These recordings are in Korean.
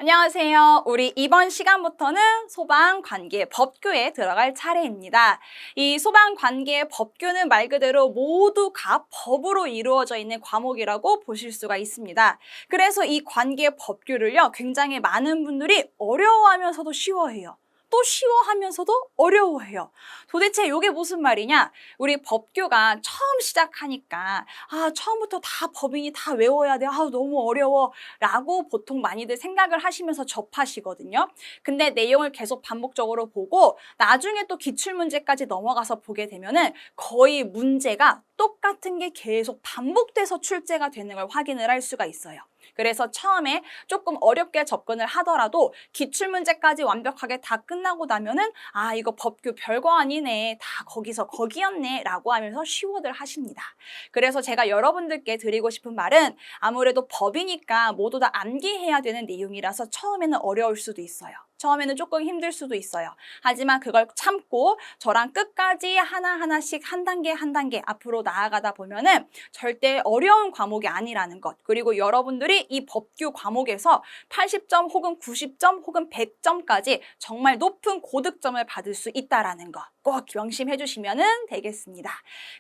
안녕하세요. 우리 이번 시간부터는 소방관계 법규에 들어갈 차례입니다. 이 소방관계 법규는 말 그대로 모두가 법으로 이루어져 있는 과목이라고 보실 수가 있습니다. 그래서 이 관계 법규를요, 굉장히 많은 분들이 어려워하면서도 쉬워해요. 또 쉬워하면서도 어려워해요. 도대체 이게 무슨 말이냐? 우리 법규가 처음 시작하니까 처음부터 다 법인이 다 외워야 돼. 너무 어려워. 라고 보통 많이들 생각을 하시면서 접하시거든요. 근데 내용을 계속 반복적으로 보고 나중에 또 기출문제까지 넘어가서 보게 되면은 거의 문제가 똑같은 게 계속 반복돼서 출제가 되는 걸 확인을 할 수가 있어요. 그래서 처음에 조금 어렵게 접근을 하더라도 기출문제까지 완벽하게 다 끝나고 나면은 이거 법규 별거 아니네. 다 거기서 거기였네. 라고 하면서 쉬워들 하십니다. 그래서 제가 여러분들께 드리고 싶은 말은 아무래도 법이니까 모두 다 암기해야 되는 내용이라서 처음에는 어려울 수도 있어요. 처음에는 조금 힘들 수도 있어요. 하지만 그걸 참고 저랑 끝까지 하나하나씩 한 단계 한 단계 앞으로 나아가다 보면은 절대 어려운 과목이 아니라는 것. 그리고 여러분들이 이 법규 과목에서 80점 혹은 90점 혹은 100점까지 정말 높은 고득점을 받을 수 있다라는 것. 꼭 명심해 주시면 되겠습니다.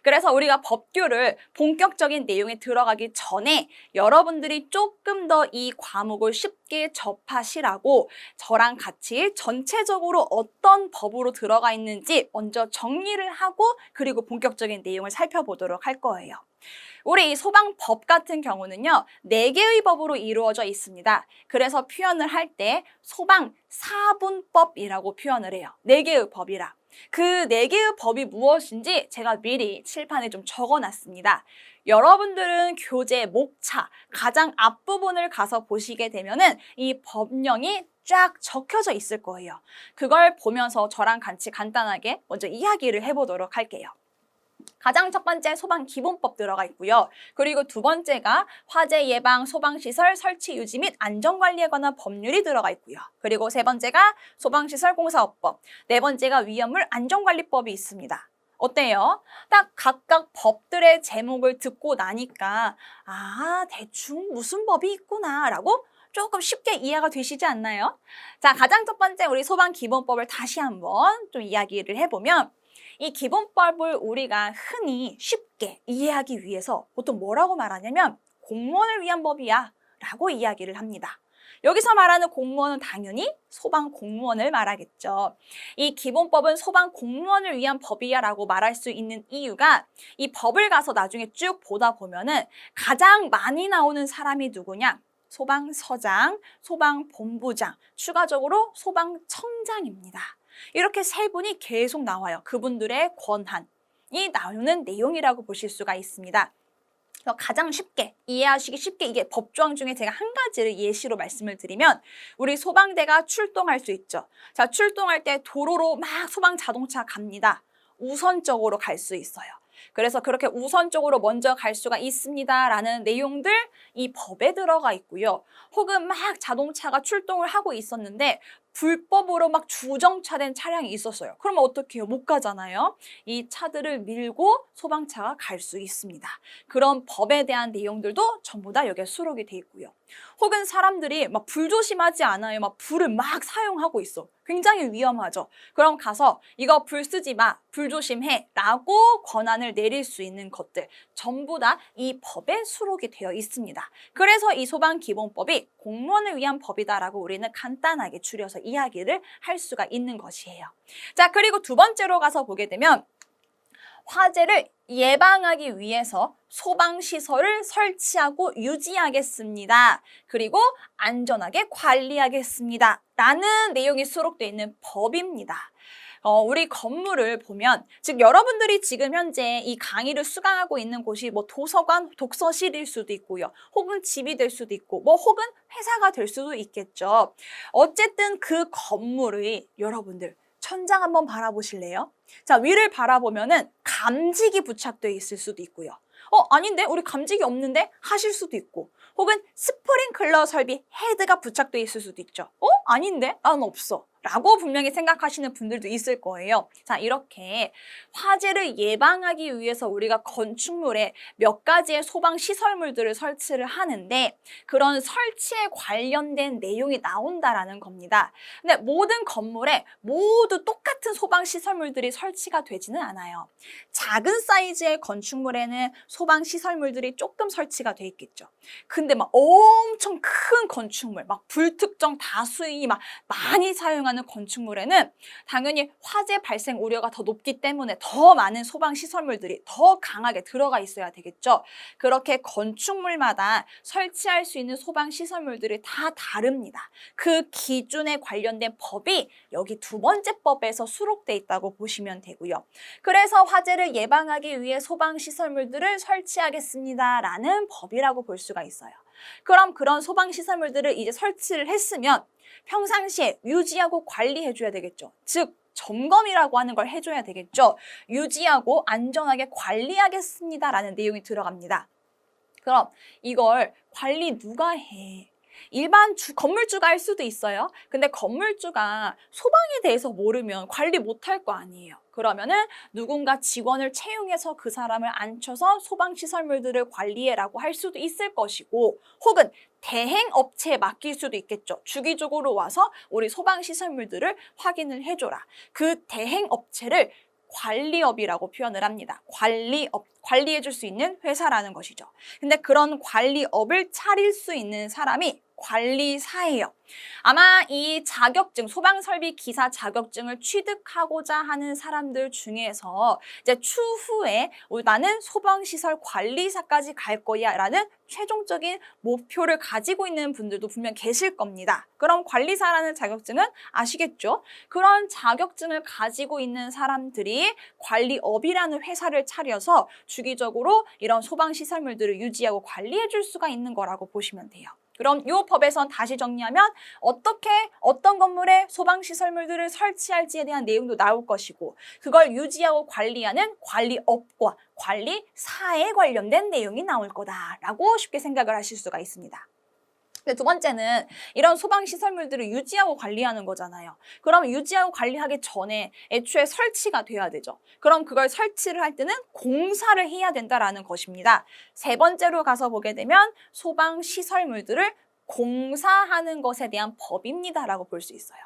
그래서 우리가 법규를 본격적인 내용에 들어가기 전에 여러분들이 조금 더 이 과목을 쉽게 접하시라고 저랑 같이 전체적으로 어떤 법으로 들어가 있는지 먼저 정리를 하고 그리고 본격적인 내용을 살펴보도록 할 거예요. 우리 이 소방법 같은 경우는요, 4개의 법으로 이루어져 있습니다. 그래서 표현을 할 때 소방사분법이라고 표현을 해요. 4개의 법이라. 그 4개의 법이 무엇인지 제가 미리 칠판에 좀 적어놨습니다. 여러분들은 교재 목차 가장 앞부분을 가서 보시게 되면은 이 법령이 쫙 적혀져 있을 거예요. 그걸 보면서 저랑 같이 간단하게 먼저 이야기를 해보도록 할게요. 가장 첫 번째 소방기본법 들어가 있고요. 그리고 두 번째가 화재 예방 소방시설 설치 유지 및 안전관리에 관한 법률이 들어가 있고요. 그리고 세 번째가 소방시설 공사업법, 네 번째가 위험물 안전관리법이 있습니다. 어때요? 딱 각각 법들의 제목을 듣고 나니까 대충 무슨 법이 있구나 라고 조금 쉽게 이해가 되시지 않나요? 자, 가장 첫 번째 우리 소방기본법을 다시 한번 좀 이야기를 해보면 이 기본법을 우리가 흔히 쉽게 이해하기 위해서 보통 뭐라고 말하냐면 공무원을 위한 법이야 라고 이야기를 합니다. 여기서 말하는 공무원은 당연히 소방 공무원을 말하겠죠. 이 기본법은 소방 공무원을 위한 법이야 라고 말할 수 있는 이유가 이 법을 가서 나중에 쭉 보다 보면은 가장 많이 나오는 사람이 누구냐? 소방서장, 소방본부장, 추가적으로 소방청장입니다. 이렇게 세 분이 계속 나와요. 그분들의 권한이 나오는 내용이라고 보실 수가 있습니다. 가장 쉽게 이해하시기 쉽게 이게 법조항 중에 제가 한 가지를 예시로 말씀을 드리면 우리 소방대가 출동할 수 있죠. 자, 출동할 때 도로로 막 소방 자동차 갑니다. 우선적으로 갈 수 있어요. 그래서 그렇게 우선적으로 먼저 갈 수가 있습니다라는 내용들 이 법에 들어가 있고요. 혹은 막 자동차가 출동을 하고 있었는데 불법으로 막 주정차된 차량이 있었어요. 그러면 어떻게 해요? 못 가잖아요. 이 차들을 밀고 소방차가 갈 수 있습니다. 그런 법에 대한 내용들도 전부 다 여기에 수록이 돼 있고요. 혹은 사람들이 막 불조심하지 않아요. 막 불을 막 사용하고 있어. 굉장히 위험하죠. 그럼 가서 이거 불 쓰지 마, 불 조심해 라고 권한을 내릴 수 있는 것들 전부 다 이 법에 수록이 되어 있습니다. 그래서 이 소방기본법이 공무원을 위한 법이다라고 우리는 간단하게 줄여서 이야기를 할 수가 있는 것이에요. 자, 그리고 두 번째로 가서 보게 되면 화재를 예방하기 위해서 소방시설을 설치하고 유지하겠습니다. 그리고 안전하게 관리하겠습니다. 라는 내용이 수록되어 있는 법입니다. 우리 건물을 보면 즉 여러분들이 지금 현재 이 강의를 수강하고 있는 곳이 뭐 도서관, 독서실일 수도 있고요. 혹은 집이 될 수도 있고 뭐 혹은 회사가 될 수도 있겠죠. 어쨌든 그 건물의 여러분들 천장 한번 바라보실래요? 자, 위를 바라보면은 감지기 부착되어 있을 수도 있고요. 아닌데? 우리 감지기 없는데? 하실 수도 있고. 혹은 스프링클러 설비 헤드가 부착되어 있을 수도 있죠. 아닌데? 난 없어. 라고 분명히 생각하시는 분들도 있을 거예요. 자, 이렇게 화재를 예방하기 위해서 우리가 건축물에 몇 가지의 소방 시설물들을 설치를 하는데 그런 설치에 관련된 내용이 나온다라는 겁니다. 근데 모든 건물에 모두 똑같은 소방 시설물들이 설치가 되지는 않아요. 작은 사이즈의 건축물에는 소방 시설물들이 조금 설치가 돼 있겠죠. 근데 막 엄청 큰 건축물, 막 불특정 다수의 막 많이 사용하는 건축물에는 당연히 화재 발생 우려가 더 높기 때문에 더 많은 소방 시설물들이 더 강하게 들어가 있어야 되겠죠. 그렇게 건축물마다 설치할 수 있는 소방 시설물들이 다 다릅니다. 그 기준에 관련된 법이 여기 두 번째 법에서 수록돼 있다고 보시면 되고요. 그래서 화재를 예방하기 위해 소방 시설물들을 설치하겠습니다라는 법이라고 볼 수가 있어요. 그럼 그런 소방 시설물들을 이제 설치를 했으면 평상시에 유지하고 관리해줘야 되겠죠. 즉 점검이라고 하는 걸 해줘야 되겠죠. 유지하고 안전하게 관리하겠습니다라는 내용이 들어갑니다. 그럼 이걸 관리 누가 해? 일반 건물주가 할 수도 있어요. 근데 건물주가 소방에 대해서 모르면 관리 못할 거 아니에요. 그러면은 누군가 직원을 채용해서 그 사람을 앉혀서 소방시설물들을 관리해라고 할 수도 있을 것이고 혹은 대행업체에 맡길 수도 있겠죠. 주기적으로 와서 우리 소방시설물들을 확인을 해줘라. 그 대행업체를 관리업이라고 표현을 합니다. 관리업, 관리해줄 수 있는 회사라는 것이죠. 근데 그런 관리업을 차릴 수 있는 사람이 관리사예요. 아마 이 자격증, 소방설비 기사 자격증을 취득하고자 하는 사람들 중에서 이제 추후에 나는 소방시설 관리사까지 갈 거야 라는 최종적인 목표를 가지고 있는 분들도 분명 계실 겁니다. 그럼 관리사라는 자격증은 아시겠죠? 그런 자격증을 가지고 있는 사람들이 관리업이라는 회사를 차려서 주기적으로 이런 소방시설물들을 유지하고 관리해 줄 수가 있는 거라고 보시면 돼요. 그럼 이 법에선 다시 정리하면 어떻게 어떤 건물에 소방시설물들을 설치할지에 대한 내용도 나올 것이고 그걸 유지하고 관리하는 관리업과 관리사에 관련된 내용이 나올 거다라고 쉽게 생각을 하실 수가 있습니다. 근데 두 번째는 이런 소방시설물들을 유지하고 관리하는 거잖아요. 그럼 유지하고 관리하기 전에 애초에 설치가 돼야 되죠. 그럼 그걸 설치를 할 때는 공사를 해야 된다라는 것입니다. 세 번째로 가서 보게 되면 소방시설물들을 공사하는 것에 대한 법입니다라고 볼 수 있어요.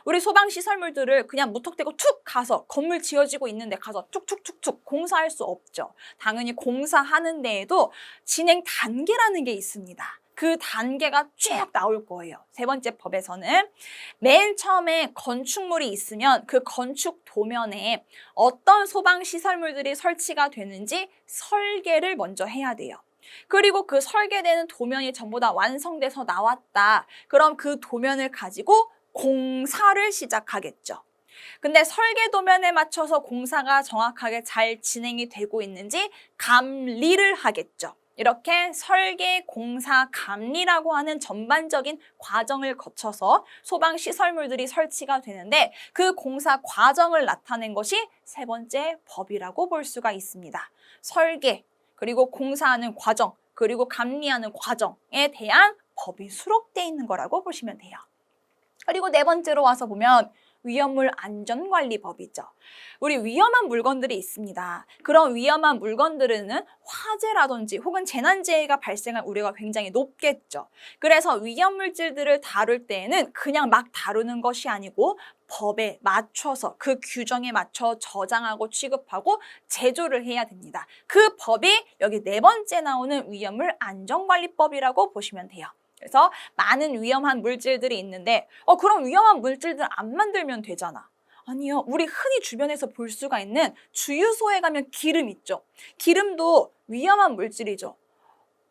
우리 소방시설물들을 그냥 무턱대고 툭 가서 건물 지어지고 있는데 가서 툭툭툭툭 공사할 수 없죠. 당연히 공사하는 데에도 진행 단계라는 게 있습니다. 그 단계가 쭉 나올 거예요. 세 번째 법에서는 맨 처음에 건축물이 있으면 그 건축 도면에 어떤 소방시설물들이 설치가 되는지 설계를 먼저 해야 돼요. 그리고 그 설계되는 도면이 전부 다 완성돼서 나왔다. 그럼 그 도면을 가지고 공사를 시작하겠죠. 근데 설계 도면에 맞춰서 공사가 정확하게 잘 진행이 되고 있는지 감리를 하겠죠. 이렇게 설계, 공사, 감리라고 하는 전반적인 과정을 거쳐서 소방시설물들이 설치가 되는데 그 공사 과정을 나타낸 것이 세 번째 법이라고 볼 수가 있습니다. 설계, 그리고 공사하는 과정, 그리고 감리하는 과정에 대한 법이 수록되어 있는 거라고 보시면 돼요. 그리고 네 번째로 와서 보면 위험물 안전관리법이죠. 우리 위험한 물건들이 있습니다. 그런 위험한 물건들은 화재라든지 혹은 재난재해가 발생할 우려가 굉장히 높겠죠. 그래서 위험물질들을 다룰 때에는 그냥 막 다루는 것이 아니고 법에 맞춰서 그 규정에 맞춰 저장하고 취급하고 제조를 해야 됩니다. 그 법이 여기 네 번째 나오는 위험물 안전관리법이라고 보시면 돼요. 그래서 많은 위험한 물질들이 있는데 그럼 위험한 물질들 안 만들면 되잖아. 아니요. 우리 흔히 주변에서 볼 수가 있는 주유소에 가면 기름 있죠. 기름도 위험한 물질이죠.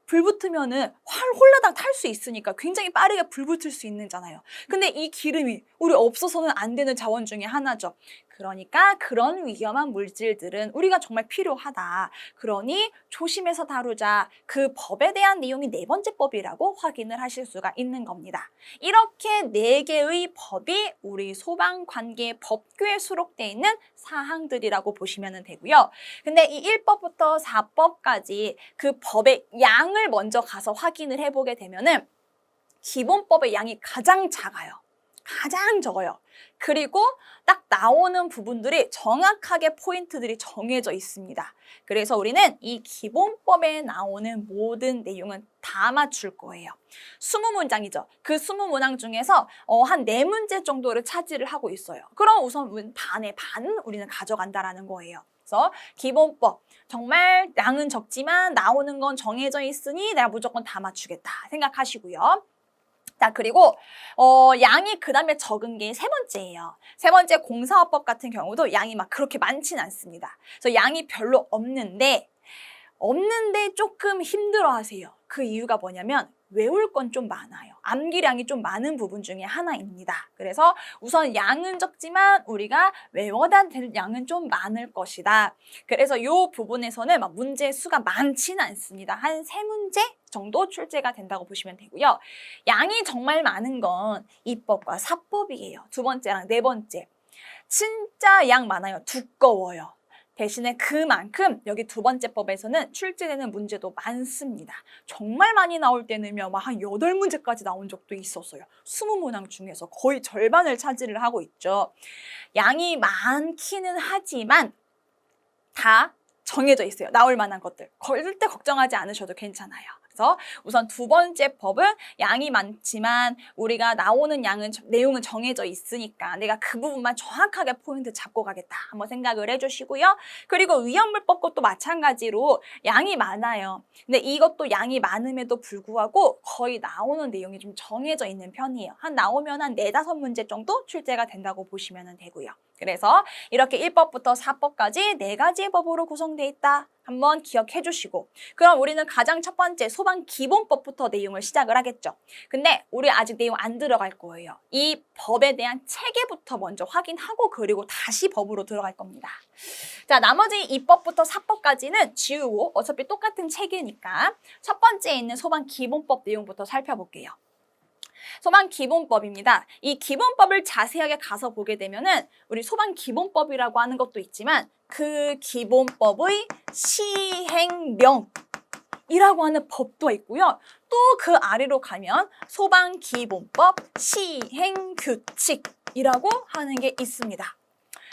불 붙으면은 홀라당 탈 수 있으니까 굉장히 빠르게 불 붙을 수 있는잖아요. 근데 이 기름이 우리 없어서는 안 되는 자원 중에 하나죠. 그러니까 그런 위험한 물질들은 우리가 정말 필요하다. 그러니 조심해서 다루자. 그 법에 대한 내용이 네 번째 법이라고 확인을 하실 수가 있는 겁니다. 이렇게 네 개의 법이 우리 소방관계 법규에 수록되어 있는 사항들이라고 보시면 되고요. 근데 이 1법부터 4법까지 그 법의 양을 먼저 가서 확인을 해보게 되면은 기본법의 양이 가장 작아요. 가장 적어요. 그리고 딱 나오는 부분들이 정확하게 포인트들이 정해져 있습니다. 그래서 우리는 이 기본법에 나오는 모든 내용은 다 맞출 거예요. 20문장이죠. 그 20문항 중에서 한 4문제 정도를 차지를 하고 있어요. 그럼 우선 반의 반은 우리는 가져간다라는 거예요. 그래서 기본법, 정말 양은 적지만 나오는 건 정해져 있으니 내가 무조건 다 맞추겠다 생각하시고요. 자, 그리고 양이 그 다음에 적은 게 세 번째예요. 세 번째 공사어법 같은 경우도 양이 막 그렇게 많지는 않습니다. 그래서 양이 별로 없는데 조금 힘들어하세요. 그 이유가 뭐냐면 외울 건 좀 많아요. 암기량이 좀 많은 부분 중에 하나입니다. 그래서 우선 양은 적지만 우리가 외워다 될 양은 좀 많을 것이다. 그래서 이 부분에서는 막 문제 수가 많지는 않습니다. 한 3문제 정도 출제가 된다고 보시면 되고요. 양이 정말 많은 건 이법과 사법이에요. 두 번째랑 네 번째. 진짜 양 많아요. 두꺼워요. 대신에 그만큼 여기 두 번째 법에서는 출제되는 문제도 많습니다. 정말 많이 나올 때는요, 막 한 8문제까지 나온 적도 있었어요. 20문항 중에서 거의 절반을 차지를 하고 있죠. 양이 많기는 하지만 다 정해져 있어요. 나올 만한 것들. 절대 걱정하지 않으셔도 괜찮아요. 그래서 우선 두 번째 법은 양이 많지만 우리가 나오는 내용은 정해져 있으니까 내가 그 부분만 정확하게 포인트 잡고 가겠다. 한번 생각을 해주시고요. 그리고 위험물법 것도 마찬가지로 양이 많아요. 근데 이것도 양이 많음에도 불구하고 거의 나오는 내용이 좀 정해져 있는 편이에요. 나오면 한 4-5문제 정도 출제가 된다고 보시면 되고요. 그래서 이렇게 1법부터 4법까지 4가지의 법으로 구성되어 있다. 한번 기억해 주시고, 그럼 우리는 가장 첫 번째 소방 기본법부터 내용을 시작을 하겠죠. 근데 우리 아직 내용 안 들어갈 거예요. 이 법에 대한 체계부터 먼저 확인하고 그리고 다시 법으로 들어갈 겁니다. 자, 나머지 2법부터 4법까지는 지우고 어차피 똑같은 체계니까 첫 번째에 있는 소방 기본법 내용부터 살펴볼게요. 소방 기본법입니다. 이 기본법을 자세하게 가서 보게 되면은 우리 소방 기본법이라고 하는 것도 있지만 그 기본법의 시행령이라고 하는 법도 있고요. 또 그 아래로 가면 소방 기본법 시행규칙이라고 하는 게 있습니다.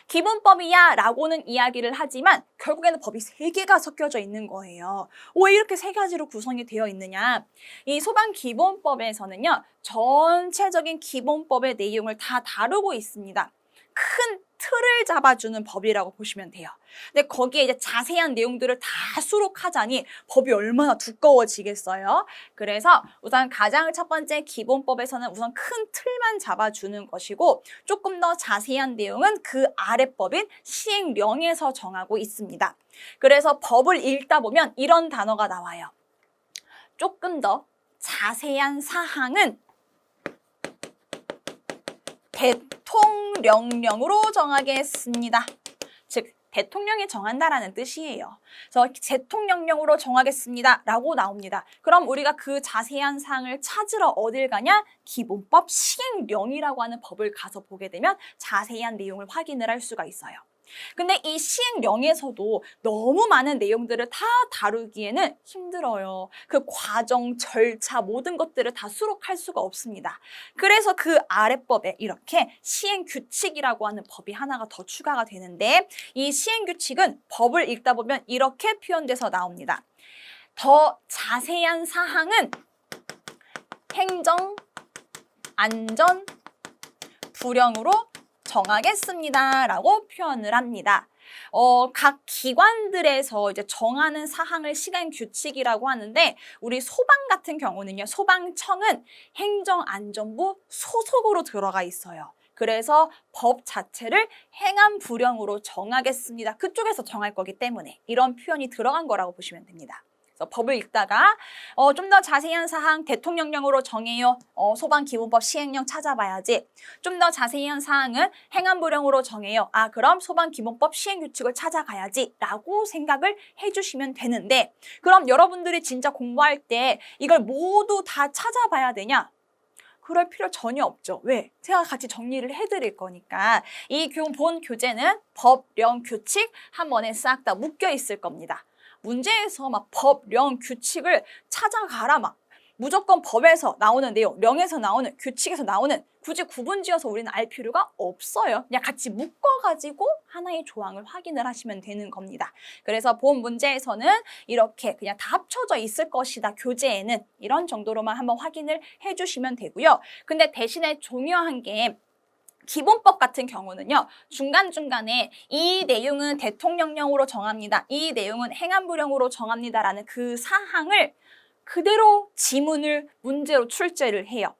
기본법이야 라고는 이야기를 하지만 결국에는 법이 3개가 섞여져 있는 거예요. 왜 이렇게 3가지로 구성이 되어 있느냐? 이 소방기본법에서는요, 전체적인 기본법의 내용을 다 다루고 있습니다. 큰 틀을 잡아주는 법이라고 보시면 돼요. 근데 거기에 이제 자세한 내용들을 다 수록하자니 법이 얼마나 두꺼워지겠어요? 그래서 우선 가장 첫 번째 기본법에서는 우선 큰 틀만 잡아주는 것이고 조금 더 자세한 내용은 그 아래 법인 시행령에서 정하고 있습니다. 그래서 법을 읽다 보면 이런 단어가 나와요. 조금 더 자세한 사항은 대통령령으로 정하겠습니다. 즉 대통령이 정한다라는 뜻이에요. 그래서 대통령령으로 정하겠습니다 라고 나옵니다. 그럼 우리가 그 자세한 사항을 찾으러 어딜 가냐? 기본법 시행령이라고 하는 법을 가서 보게 되면 자세한 내용을 확인을 할 수가 있어요. 근데 이 시행령에서도 너무 많은 내용들을 다 다루기에는 힘들어요. 그 과정, 절차 모든 것들을 다 수록할 수가 없습니다. 그래서 그 아랫법에 이렇게 시행규칙이라고 하는 법이 하나가 더 추가가 되는데 이 시행규칙은 법을 읽다 보면 이렇게 표현돼서 나옵니다. 더 자세한 사항은 행정, 안전, 불령으로 정하겠습니다 라고 표현을 합니다. 각 기관들에서 이제 정하는 사항을 시행규칙이라고 하는데 우리 소방 같은 경우는요. 소방청은 행정안전부 소속으로 들어가 있어요. 그래서 법 자체를 행안부령으로 정하겠습니다. 그쪽에서 정할 거기 때문에 이런 표현이 들어간 거라고 보시면 됩니다. 법을 읽다가 좀 더 자세한 사항 대통령령으로 정해요. 소방기본법 시행령 찾아봐야지. 좀 더 자세한 사항은 행안부령으로 정해요. 그럼 소방기본법 시행규칙을 찾아가야지 라고 생각을 해주시면 되는데 그럼 여러분들이 진짜 공부할 때 이걸 모두 다 찾아봐야 되냐? 그럴 필요 전혀 없죠. 왜? 제가 같이 정리를 해드릴 거니까 이 본 교재는 법, 령, 규칙 한 번에 싹 다 묶여 있을 겁니다. 문제에서 막 법, 령, 규칙을 찾아가라 막 무조건 법에서 나오는 내용, 령에서 나오는, 규칙에서 나오는 굳이 구분지어서 우리는 알 필요가 없어요. 그냥 같이 묶어가지고 하나의 조항을 확인을 하시면 되는 겁니다. 그래서 본 문제에서는 이렇게 그냥 다 합쳐져 있을 것이다. 교재에는 이런 정도로만 한번 확인을 해주시면 되고요. 근데 대신에 중요한 게 기본법 같은 경우는요. 중간중간에 이 내용은 대통령령으로 정합니다. 이 내용은 행안부령으로 정합니다라는 그 사항을 그대로 지문을 문제로 출제를 해요.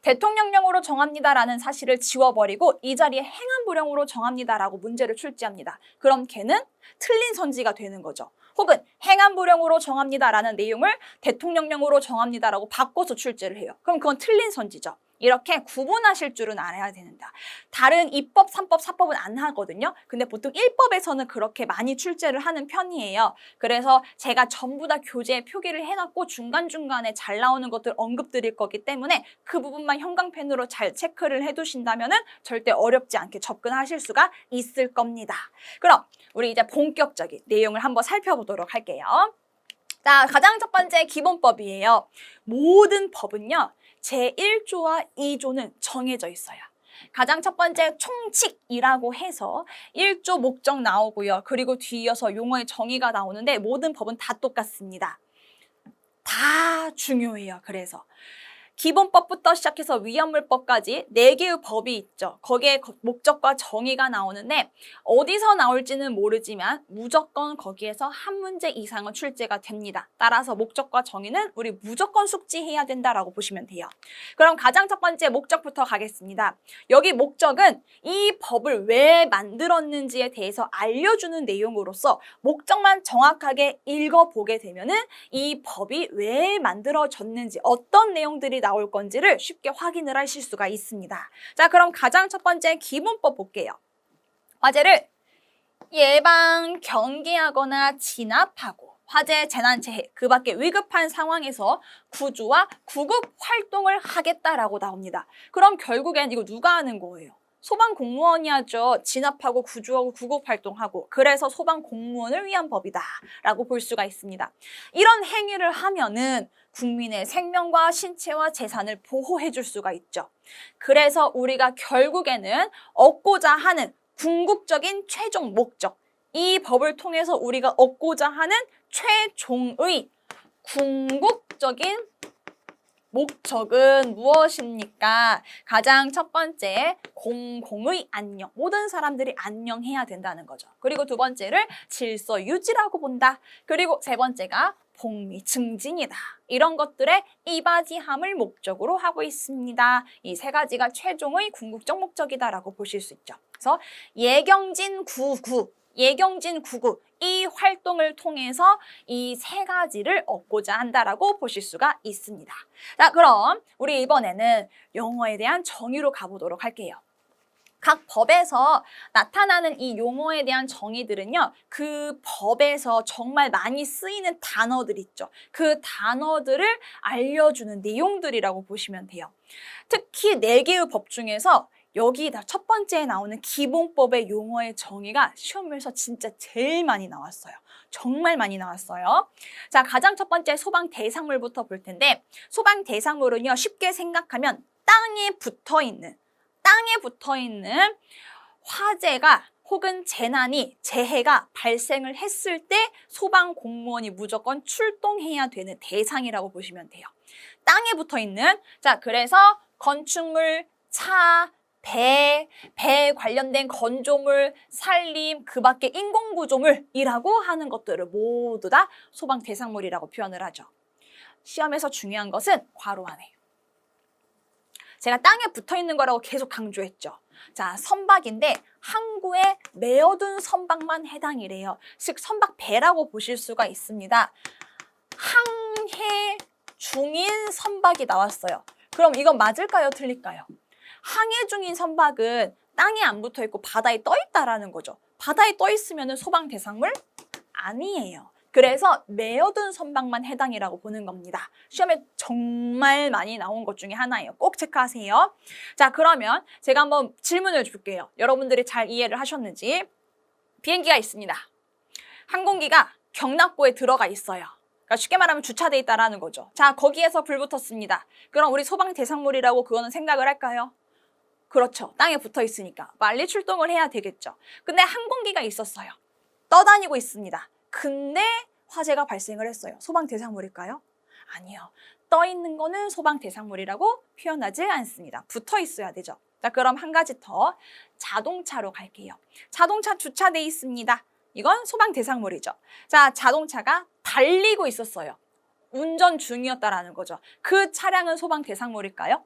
대통령령으로 정합니다라는 사실을 지워버리고 이 자리에 행안부령으로 정합니다라고 문제를 출제합니다. 그럼 걔는 틀린 선지가 되는 거죠. 혹은 행안부령으로 정합니다라는 내용을 대통령령으로 정합니다라고 바꿔서 출제를 해요. 그럼 그건 틀린 선지죠. 이렇게 구분하실 줄은 알아야 된다. 다른 입법, 3법, 4법은 안 하거든요. 근데 보통 1법에서는 그렇게 많이 출제를 하는 편이에요. 그래서 제가 전부 다 교재에 표기를 해놨고 중간중간에 잘 나오는 것들 언급드릴 거기 때문에 그 부분만 형광펜으로 잘 체크를 해두신다면 절대 어렵지 않게 접근하실 수가 있을 겁니다. 그럼 우리 이제 본격적인 내용을 한번 살펴보도록 할게요. 자, 가장 첫 번째 기본법이에요. 모든 법은요. 제1조와 2조는 정해져 있어요. 가장 첫 번째 총칙이라고 해서 1조 목적 나오고요. 그리고 뒤이어서 용어의 정의가 나오는데 모든 법은 다 똑같습니다. 다 중요해요. 그래서 기본법부터 시작해서 위헌물법까지 4개의 법이 있죠. 거기에 목적과 정의가 나오는데 어디서 나올지는 모르지만 무조건 거기에서 한 문제 이상은 출제가 됩니다. 따라서 목적과 정의는 우리 무조건 숙지해야 된다라고 보시면 돼요. 그럼 가장 첫 번째 목적부터 가겠습니다. 여기 목적은 이 법을 왜 만들었는지에 대해서 알려주는 내용으로서 목적만 정확하게 읽어보게 되면은 이 법이 왜 만들어졌는지 어떤 내용들이 나올 건지를 쉽게 확인을 하실 수가 있습니다. 자, 그럼 가장 첫 번째 기본법 볼게요. 화재를 예방, 경계하거나 진압하고 화재, 재난, 재해, 그 밖에 위급한 상황에서 구조와 구급 활동을 하겠다라고 나옵니다. 그럼 결국엔 이거 누가 하는 거예요? 소방공무원이 하죠. 진압하고 구조하고 구급활동하고 그래서 소방공무원을 위한 법이다 라고 볼 수가 있습니다. 이런 행위를 하면은 국민의 생명과 신체와 재산을 보호해 줄 수가 있죠. 그래서 우리가 결국에는 얻고자 하는 궁극적인 최종 목적, 이 법을 통해서 우리가 얻고자 하는 최종의 궁극적인 목적은 무엇입니까? 가장 첫 번째, 공공의 안녕. 모든 사람들이 안녕해야 된다는 거죠. 그리고 두 번째를 질서 유지라고 본다. 그리고 세 번째가 복리 증진이다. 이런 것들의 이바지함을 목적으로 하고 있습니다. 이 세 가지가 최종의 궁극적 목적이다라고 보실 수 있죠. 그래서 예경진 99. 이 활동을 통해서 이 세 가지를 얻고자 한다라고 보실 수가 있습니다. 자, 그럼 우리 이번에는 용어에 대한 정의로 가보도록 할게요. 각 법에서 나타나는 이 용어에 대한 정의들은요. 그 법에서 정말 많이 쓰이는 단어들 있죠. 그 단어들을 알려주는 내용들이라고 보시면 돼요. 특히 4개의 법 중에서 여기 첫 번째에 나오는 기본법의 용어의 정의가 시험에서 진짜 제일 많이 나왔어요. 정말 많이 나왔어요. 자, 가장 첫 번째 소방 대상물부터 볼 텐데 소방 대상물은요. 쉽게 생각하면 땅에 붙어 있는 화재가 혹은 재해가 발생을 했을 때 소방 공무원이 무조건 출동해야 되는 대상이라고 보시면 돼요. 땅에 붙어 있는, 자, 그래서 건축물, 차, 배 관련된 건조물, 산림, 그 밖에 인공구조물이라고 하는 것들을 모두 다 소방 대상물이라고 표현을 하죠. 시험에서 중요한 것은 괄호 안에. 제가 땅에 붙어 있는 거라고 계속 강조했죠. 자, 선박인데 항구에 메어둔 선박만 해당이래요. 즉 선박배라고 보실 수가 있습니다. 항해 중인 선박이 나왔어요. 그럼 이건 맞을까요? 틀릴까요? 항해 중인 선박은 땅에 안 붙어 있고 바다에 떠 있다라는 거죠. 바다에 떠 있으면 소방 대상물 아니에요. 그래서 메어둔 선박만 해당이라고 보는 겁니다. 시험에 정말 많이 나온 것 중에 하나예요. 꼭 체크하세요. 자, 그러면 제가 한번 질문을 줄게요. 여러분들이 잘 이해를 하셨는지. 비행기가 있습니다. 항공기가 경납고에 들어가 있어요. 그러니까 쉽게 말하면 주차돼 있다라는 거죠. 자, 거기에서 불 붙었습니다. 그럼 우리 소방 대상물이라고 그거는 생각을 할까요? 그렇죠. 땅에 붙어 있으니까 빨리 출동을 해야 되겠죠. 근데 항공기가 있었어요. 떠다니고 있습니다. 근데 화재가 발생을 했어요. 소방 대상물일까요? 아니요. 떠 있는 거는 소방 대상물이라고 표현하지 않습니다. 붙어 있어야 되죠. 자, 그럼 한 가지 더 자동차로 갈게요. 자동차 주차돼 있습니다. 이건 소방 대상물이죠. 자, 자동차가 달리고 있었어요. 운전 중이었다라는 거죠. 그 차량은 소방 대상물일까요?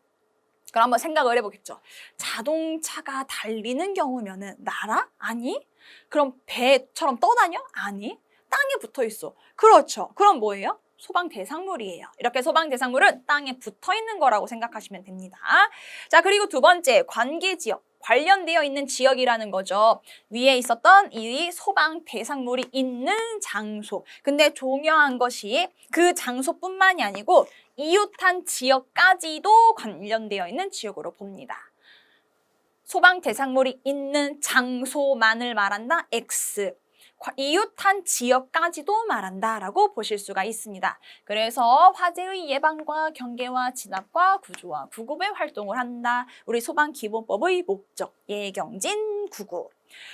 그럼 한번 생각을 해보겠죠. 자동차가 달리는 경우면은 날아? 아니? 그럼 배처럼 떠다녀? 아니? 땅에 붙어 있어. 그렇죠. 그럼 뭐예요? 소방 대상물이에요. 이렇게 소방 대상물은 땅에 붙어 있는 거라고 생각하시면 됩니다. 자, 그리고 두 번째, 관계 지역. 관련되어 있는 지역이라는 거죠. 위에 있었던 이 소방 대상물이 있는 장소. 근데 중요한 것이 그 장소뿐만이 아니고 이웃한 지역까지도 관련되어 있는 지역으로 봅니다. 소방 대상물이 있는 장소만을 말한다. X. 이웃한 지역까지도 말한다라고 보실 수가 있습니다. 그래서 화재의 예방과 경계와 진압과 구조와 구급의 활동을 한다. 우리 소방기본법의 목적, 예경진 구급.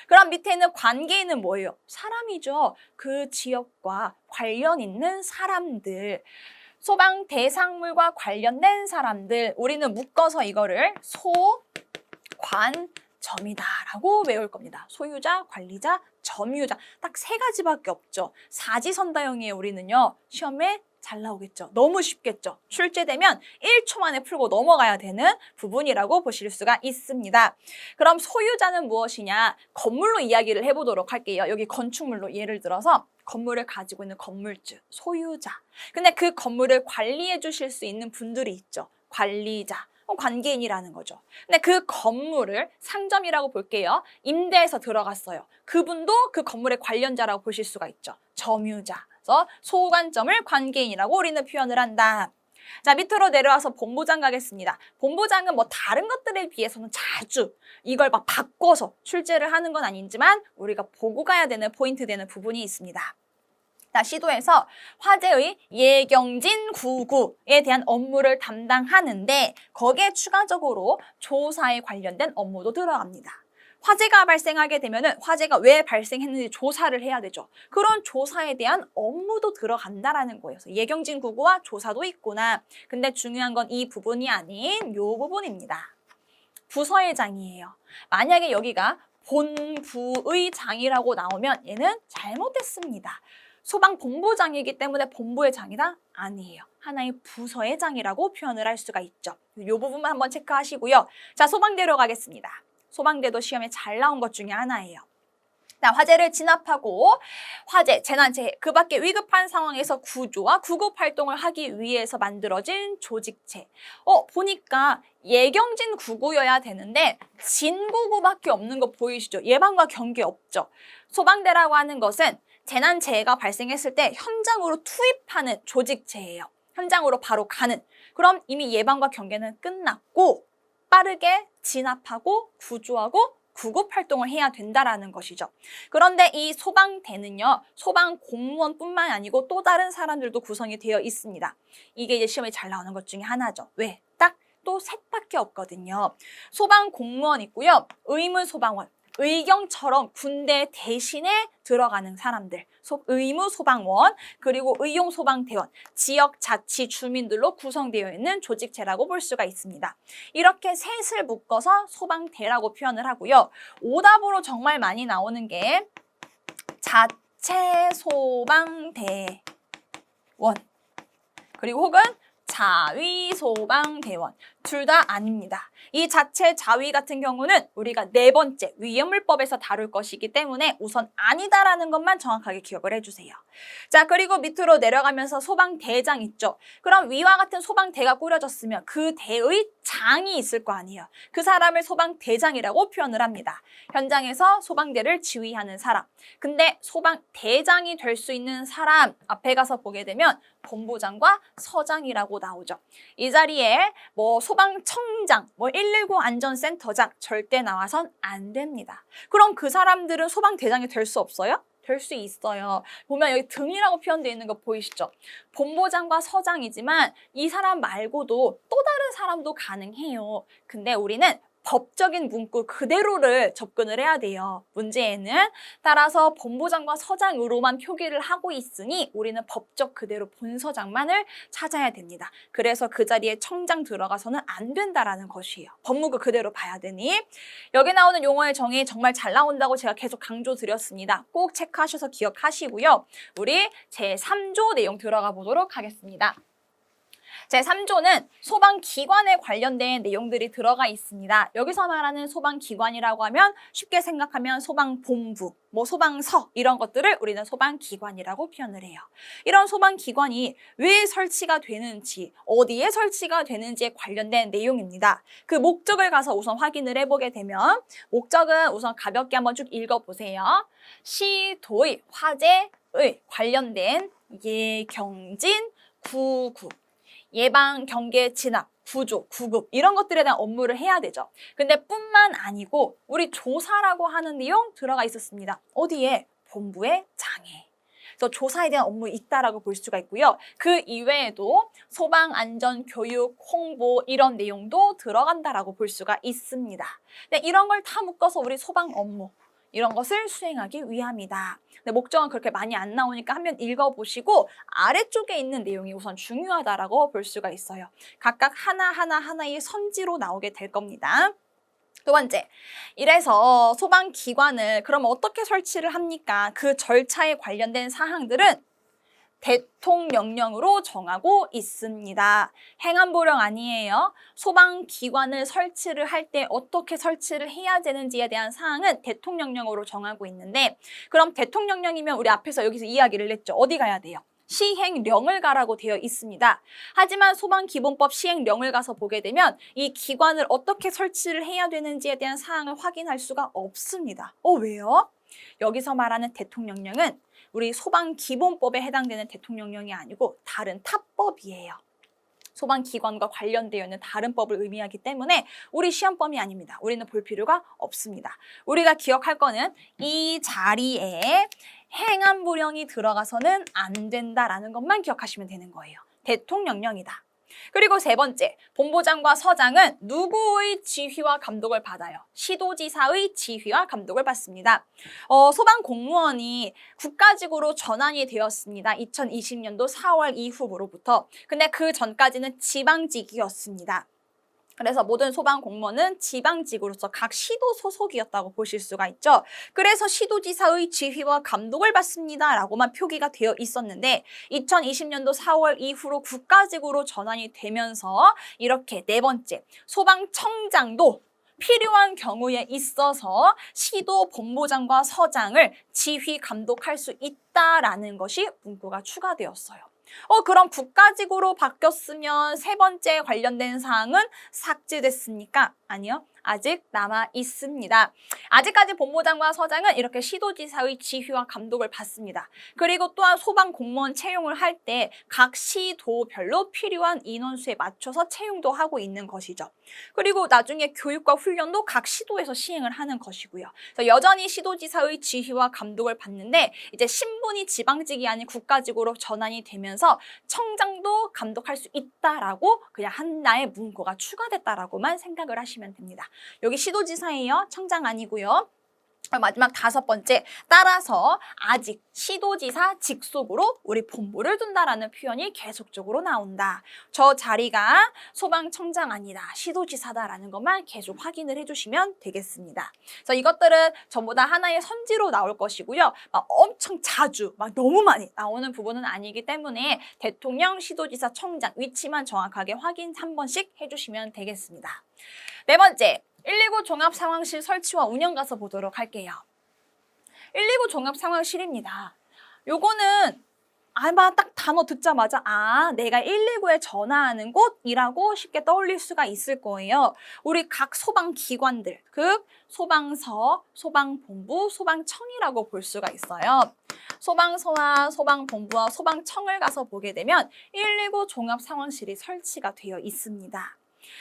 그럼 밑에는 관계는 뭐예요? 사람이죠. 그 지역과 관련 있는 사람들. 소방 대상물과 관련된 사람들. 우리는 묶어서 이거를 소관점이다라고 외울 겁니다. 소유자, 관리자, 점유자. 딱 세 가지밖에 없죠. 사지선다형이에요. 우리는요. 시험에 잘 나오겠죠. 너무 쉽겠죠. 출제되면 1초 만에 풀고 넘어가야 되는 부분이라고 보실 수가 있습니다. 그럼 소유자는 무엇이냐? 건물로 이야기를 해보도록 할게요. 여기 건축물로 예를 들어서 건물을 가지고 있는 건물주, 소유자. 근데 그 건물을 관리해 주실 수 있는 분들이 있죠. 관리자. 관계인이라는 거죠. 근데 그 건물을 상점이라고 볼게요. 임대해서 들어갔어요. 그분도 그 건물의 관련자라고 보실 수가 있죠. 점유자. 그래서 소관점을 관계인이라고 우리는 표현을 한다. 자, 밑으로 내려와서 본부장 가겠습니다. 본부장은 뭐 다른 것들에 비해서는 자주 이걸 막 바꿔서 출제를 하는 건 아니지만 우리가 보고 가야 되는 포인트 되는 부분이 있습니다. 자, 시도에서 화재의 예경진 구구에 대한 업무를 담당하는데 거기에 추가적으로 조사에 관련된 업무도 들어갑니다. 화재가 발생하게 되면은 화재가 왜 발생했는지 조사를 해야 되죠. 그런 조사에 대한 업무도 들어간다라는 거예요. 그래서 예경진 구구와 조사도 있구나. 근데 중요한 건 이 부분이 아닌 이 부분입니다. 부서의장이에요. 만약에 여기가 본부의 장이라고 나오면 얘는 잘못됐습니다. 소방본부장이기 때문에 본부의 장이다? 아니에요. 하나의 부서의 장이라고 표현을 할 수가 있죠. 이 부분만 한번 체크하시고요. 자, 소방대로 가겠습니다. 소방대도 시험에 잘 나온 것 중에 하나예요. 자, 화재를 진압하고 화재, 재난, 재해, 그 밖에 위급한 상황에서 구조와 구급 활동을 하기 위해서 만들어진 조직체. 보니까 예경진 구구여야 되는데 진구구밖에 없는 거 보이시죠? 예방과 경계 없죠? 소방대라고 하는 것은 재난, 재해가 발생했을 때 현장으로 투입하는 조직체예요. 현장으로 바로 가는. 그럼 이미 예방과 경계는 끝났고 빠르게 진압하고 구조하고 구급 활동을 해야 된다라는 것이죠. 그런데 이 소방대는요, 소방 공무원뿐만 아니고 또 다른 사람들도 구성이 되어 있습니다. 이게 이제 시험에 잘 나오는 것 중에 하나죠. 왜? 딱 또 셋밖에 없거든요. 소방 공무원 있고요, 의무 소방원. 의경처럼 군대 대신에 들어가는 사람들, 의무 소방원, 그리고 의용 소방대원, 지역 자치 주민들로 구성되어 있는 조직체라고 볼 수가 있습니다. 이렇게 셋을 묶어서 소방대라고 표현을 하고요. 오답으로 정말 많이 나오는 게 자체 소방대원, 그리고 혹은 자위 소방대원, 둘 다 아닙니다. 이 자체 자위 같은 경우는 우리가 네 번째 위험물법에서 다룰 것이기 때문에 우선 아니다라는 것만 정확하게 기억을 해주세요. 자, 그리고 밑으로 내려가면서 소방대장 있죠. 그럼 위와 같은 소방대가 꾸려졌으면 그 대의 장이 있을 거 아니에요. 그 사람을 소방대장이라고 표현을 합니다. 현장에서 소방대를 지휘하는 사람. 근데 소방대장이 될 수 있는 사람 앞에 가서 보게 되면 본부장과 서장이라고 나오죠. 이 자리에 뭐 소방청장, 뭐 119 안전센터장 절대 나와선 안 됩니다. 그럼 그 사람들은 소방대장이 될 수 없어요? 될 수 있어요. 보면 여기 등이라고 표현되어 있는 거 보이시죠? 본부장과 서장이지만 이 사람 말고도 또 다른 사람도 가능해요. 근데 우리는 법적인 문구 그대로를 접근을 해야 돼요. 문제에는 따라서 본부장과 서장으로만 표기를 하고 있으니 우리는 법적 그대로 본서장만을 찾아야 됩니다. 그래서 그 자리에 청장 들어가서는 안 된다라는 것이에요. 법문구 그대로 봐야 되니 여기 나오는 용어의 정의 정말 잘 나온다고 제가 계속 강조드렸습니다. 꼭 체크하셔서 기억하시고요. 우리 제3조 내용 들어가 보도록 하겠습니다. 제3조는 소방기관에 관련된 내용들이 들어가 있습니다. 여기서 말하는 소방기관이라고 하면 쉽게 생각하면 소방본부, 소방서 이런 것들을 우리는 소방기관이라고 표현을 해요. 이런 소방기관이 왜 설치가 되는지, 어디에 설치가 되는지에 관련된 내용입니다. 그 목적을 가서 우선 확인을 해보게 되면 목적은 우선 가볍게 한번 쭉 읽어보세요. 시도의 화재의 관련된 예경진, 구급, 예방, 경계, 진압, 구조, 구급 이런 것들에 대한 업무를 해야 되죠. 근데 뿐만 아니고 우리 조사라고 하는 내용 들어가 있었습니다. 어디에? 본부의 장에. 그래서 조사에 대한 업무 있다라고 볼 수가 있고요. 그 이외에도 소방, 안전, 교육, 홍보 이런 내용도 들어간다라고 볼 수가 있습니다. 근데 이런 걸 다 묶어서 우리 소방 업무 이런 것을 수행하기 위함이다. 근데 목적은 그렇게 많이 안 나오니까 한번 읽어보시고 아래쪽에 있는 내용이 우선 중요하다라고 볼 수가 있어요. 각각 하나의 선지로 나오게 될 겁니다. 두 번째, 이래서 소방기관을 그럼 어떻게 설치를 합니까? 그 절차에 관련된 사항들은 대통령령으로 정하고 있습니다. 행안부령 아니에요. 소방기관을 설치를 할 때 어떻게 설치를 해야 되는지에 대한 사항은 대통령령으로 정하고 있는데 그럼 대통령령이면 우리 앞에서 여기서 이야기를 했죠. 어디 가야 돼요? 시행령을 가라고 되어 있습니다. 하지만 소방기본법 시행령을 가서 보게 되면 이 기관을 어떻게 설치를 해야 되는지에 대한 사항을 확인할 수가 없습니다. 왜요? 여기서 말하는 대통령령은 우리 소방기본법에 해당되는 대통령령이 아니고 다른 타법이에요. 소방기관과 관련되어 있는 다른 법을 의미하기 때문에 우리 시험범위 아닙니다. 우리는 볼 필요가 없습니다. 우리가 기억할 거는 이 자리에 행안부령이 들어가서는 안 된다라는 것만 기억하시면 되는 거예요. 대통령령이다. 그리고 세 번째, 본부장과 서장은 누구의 지휘와 감독을 받아요? 시도지사의 지휘와 감독을 받습니다. 소방 공무원이 국가직으로 전환이 되었습니다. 2020년도 4월 이후로부터. 근데 그 전까지는 지방직이었습니다. 그래서 모든 소방 공무원은 지방직으로서 각 시도 소속이었다고 보실 수가 있죠. 그래서 시도지사의 지휘와 감독을 받습니다 라고만 표기가 되어 있었는데 2020년도 4월 이후로 국가직으로 전환이 되면서 이렇게 네 번째, 소방청장도 필요한 경우에 있어서 시도 본부장과 서장을 지휘 감독할 수 있다라는 것이 문구가 추가되었어요. 그럼 국가직으로 바뀌었으면 세 번째 관련된 사항은 삭제됐습니까? 아니요. 아직 남아 있습니다. 아직까지 본부장과 서장은 이렇게 시도지사의 지휘와 감독을 받습니다. 그리고 또한 소방 공무원 채용을 할 때 각 시도별로 필요한 인원수에 맞춰서 채용도 하고 있는 것이죠. 그리고 나중에 교육과 훈련도 각 시도에서 시행을 하는 것이고요. 그래서 여전히 시도지사의 지휘와 감독을 받는데 이제 신분이 지방직이 아닌 국가직으로 전환이 되면서 청장도 감독할 수 있다라고 그냥 하나의 문구가 추가됐다라고만 생각을 하시면 됩니다. 여기 시도지사예요. 청장 아니고요. 마지막 다섯 번째, 따라서 아직 시도지사 직속으로 우리 본부를 둔다라는 표현이 계속적으로 나온다. 저 자리가 소방청장 아니다, 시도지사다라는 것만 계속 확인을 해주시면 되겠습니다. 그래서 이것들은 전부 다 하나의 선지로 나올 것이고요. 엄청 자주, 너무 많이 나오는 부분은 아니기 때문에 대통령, 시도지사, 청장 위치만 정확하게 확인 한 번씩 해주시면 되겠습니다. 네 번째, 119 종합상황실 설치와 운영 가서 보도록 할게요. 119 종합상황실입니다. 요거는 아마 딱 단어 듣자마자 내가 119에 전화하는 곳이라고 쉽게 떠올릴 수가 있을 거예요. 우리 각 소방기관들, 소방서, 소방본부, 소방청이라고 볼 수가 있어요. 소방서와 소방본부와 소방청을 가서 보게 되면 119 종합상황실이 설치가 되어 있습니다.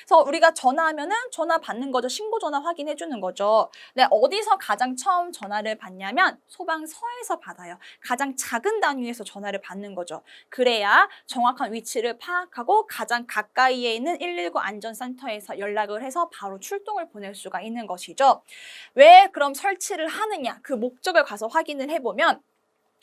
그래서 우리가 전화하면은 전화 받는 거죠. 신고 전화 확인해 주는 거죠. 네, 어디서 가장 처음 전화를 받냐면 소방서에서 받아요. 가장 작은 단위에서 전화를 받는 거죠. 그래야 정확한 위치를 파악하고 가장 가까이에 있는 119 안전센터에서 연락을 해서 바로 출동을 보낼 수가 있는 것이죠. 왜 그럼 설치를 하느냐? 그 목적을 가서 확인을 해보면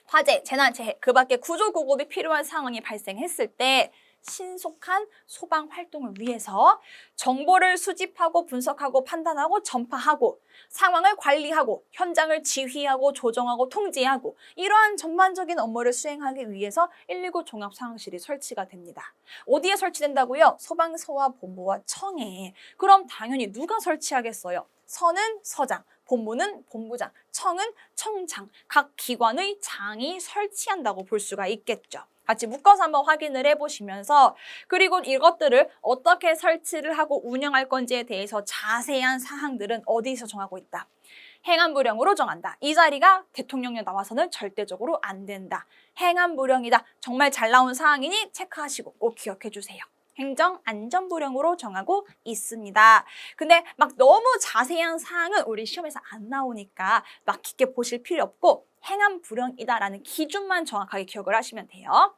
화재, 재난, 재해, 그 밖에 구조구급이 필요한 상황이 발생했을 때 신속한 소방 활동을 위해서 정보를 수집하고 분석하고 판단하고 전파하고 상황을 관리하고 현장을 지휘하고 조정하고 통제하고 이러한 전반적인 업무를 수행하기 위해서 119 종합상황실이 설치가 됩니다. 어디에 설치된다고요? 소방서와 본부와 청에. 그럼 당연히 누가 설치하겠어요? 서는 서장, 본부는 본부장, 청은 청장, 각 기관의 장이 설치한다고 볼 수가 있겠죠. 같이 묶어서 한번 확인을 해보시면서 그리고 이것들을 어떻게 설치를 하고 운영할 건지에 대해서 자세한 사항들은 어디서 정하고 있다. 행안부령으로 정한다. 이 자리가 대통령령 나와서는 절대적으로 안 된다. 행안부령이다. 정말 잘 나온 사항이니 체크하시고 꼭 기억해 주세요. 행정안전부령으로 정하고 있습니다. 근데 막 너무 자세한 사항은 우리 시험에서 안 나오니까 막 깊게 보실 필요 없고 행안부령이다라는 기준만 정확하게 기억을 하시면 돼요.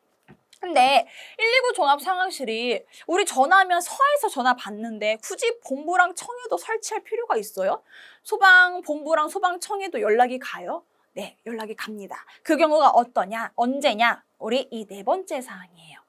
근데 119 종합상황실이 우리 전화하면 서에서 전화 받는데 굳이 본부랑 청에도 설치할 필요가 있어요? 소방본부랑 소방청에도 연락이 가요? 네, 연락이 갑니다. 그 경우가 어떠냐? 언제냐? 우리 이 네 번째 사항이에요.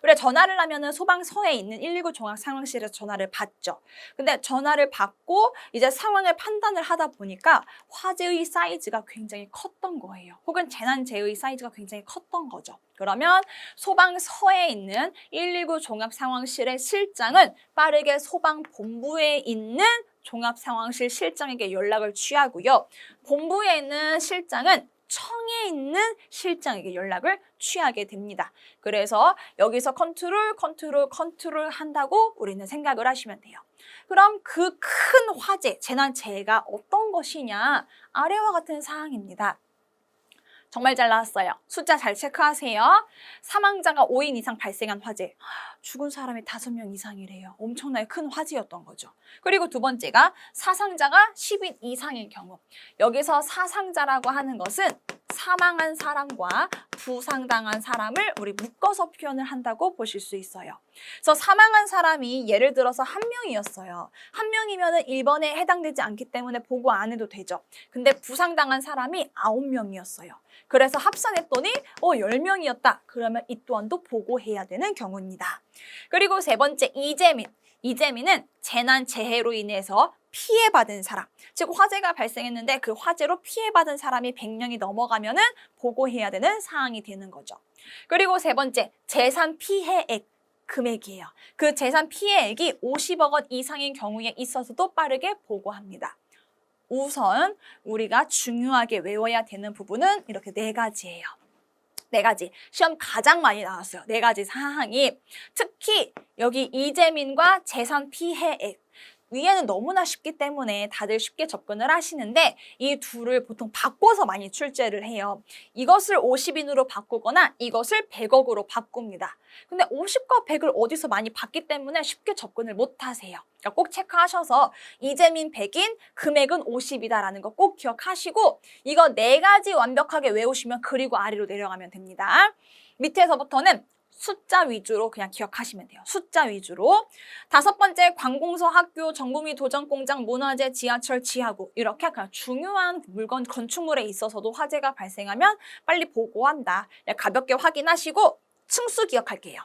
우리가 전화를 하면은 소방서에 있는 119 종합상황실에서 전화를 받죠. 근데 전화를 받고 이제 상황을 판단을 하다 보니까 화재의 사이즈가 굉장히 컸던 거예요. 혹은 재난재해의 사이즈가 굉장히 컸던 거죠. 그러면 소방서에 있는 119 종합상황실의 실장은 빠르게 소방본부에 있는 종합상황실 실장에게 연락을 취하고요. 본부에 있는 실장은 청에 있는 실장에게 연락을 취하게 됩니다. 그래서 여기서 컨트롤 한다고 우리는 생각을 하시면 돼요. 그럼 그 큰 화재, 재난, 재해가 어떤 것이냐? 아래와 같은 사항입니다. 정말 잘 나왔어요. 숫자 잘 체크하세요. 사망자가 5인 이상 발생한 화재. 죽은 사람이 5명 이상이래요. 엄청나게 큰 화재였던 거죠. 그리고 두 번째가 사상자가 10인 이상인 경우. 여기서 사상자라고 하는 것은 사망한 사람과 부상당한 사람을 우리 묶어서 표현을 한다고 보실 수 있어요. 그래서 사망한 사람이 예를 들어서 한 명이었어요. 한 명이면 1번에 해당되지 않기 때문에 보고 안 해도 되죠. 근데 부상당한 사람이 9명이었어요. 그래서 합산했더니 10명이었다. 그러면 이 또한도 보고해야 되는 경우입니다. 그리고 세 번째 이재민. 이재민은 재난 재해로 인해서 피해받은 사람, 즉 화재가 발생했는데 그 화재로 피해받은 사람이 100명이 넘어가면은 보고해야 되는 사항이 되는 거죠. 그리고 세 번째 재산 피해액 금액이에요. 그 재산 피해액이 50억 원 이상인 경우에 있어서도 빠르게 보고합니다. 우선 우리가 중요하게 외워야 되는 부분은 이렇게 4가지예요. 4가지. 시험 가장 많이 나왔어요. 4가지 사항이. 특히 여기 이재민과 재산 피해액. 위에는 너무나 쉽기 때문에 다들 쉽게 접근을 하시는데 이 둘을 보통 바꿔서 많이 출제를 해요. 이것을 50인으로 바꾸거나 이것을 100억으로 바꿉니다. 근데 50과 100을 어디서 많이 봤기 때문에 쉽게 접근을 못 하세요. 그러니까 꼭 체크하셔서 이재민 100인, 금액은 50이다라는 거 꼭 기억하시고 이거 4가지 완벽하게 외우시면 그리고 아래로 내려가면 됩니다. 밑에서부터는 숫자 위주로 그냥 기억하시면 돼요. 숫자 위주로. 5번째 관공서, 학교, 정부미, 도전공장, 문화재, 지하철, 지하구 이렇게 그냥 중요한 물건, 건축물에 있어서도 화재가 발생하면 빨리 보고한다. 가볍게 확인하시고 층수 기억할게요.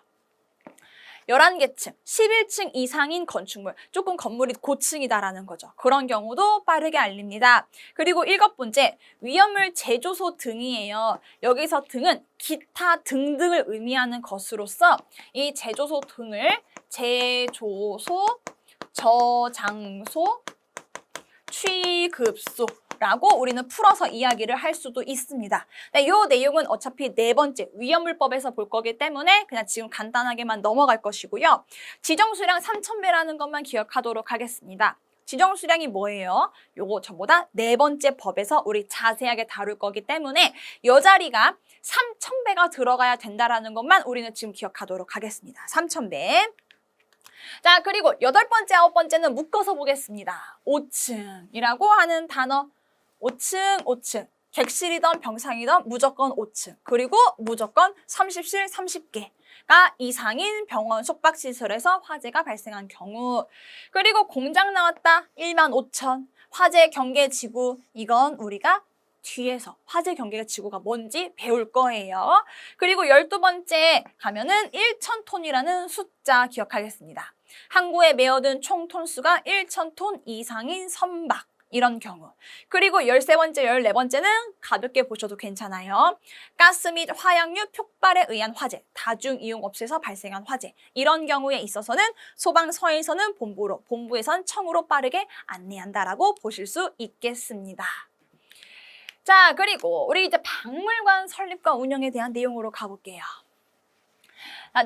11개층, 11층 이상인 건축물, 조금 건물이 고층이다라는 거죠. 그런 경우도 빠르게 알립니다. 그리고 7번째, 위험물 제조소 등이에요. 여기서 등은 기타 등등을 의미하는 것으로서 이 제조소 등을 제조소, 저장소, 취급소 라고 우리는 풀어서 이야기를 할 수도 있습니다. 네, 이 내용은 어차피 4번째 위험물법에서 볼 거기 때문에 그냥 지금 간단하게만 넘어갈 것이고요. 지정수량 3,000배라는 것만 기억하도록 하겠습니다. 지정수량이 뭐예요? 요거 저보다 4번째 법에서 우리 자세하게 다룰 거기 때문에 이 자리가 3,000배가 들어가야 된다라는 것만 우리는 지금 기억하도록 하겠습니다. 3,000배. 자, 그리고 8번째, 9번째는 묶어서 보겠습니다. 5층이라고 하는 단어. 5층, 5층. 객실이든 병상이든 무조건 5층. 그리고 무조건 30실 30개가 이상인 병원 숙박시설에서 화재가 발생한 경우. 그리고 공장 나왔다. 1만 5천. 화재 경계 지구. 이건 우리가 뒤에서 화재 경계 지구가 뭔지 배울 거예요. 그리고 12번째 가면은 1,000톤이라는 숫자 기억하겠습니다. 항구에 메어든 총 톤수가 1,000톤 이상인 선박. 이런 경우. 그리고 13번째, 14번째는 가볍게 보셔도 괜찮아요. 가스 및 화약류 폭발에 의한 화재, 다중이용업소에서 발생한 화재. 이런 경우에 있어서는 소방서에서는 본부로, 본부에선 청으로 빠르게 안내한다라고 보실 수 있겠습니다. 자, 그리고 우리 이제 박물관 설립과 운영에 대한 내용으로 가볼게요.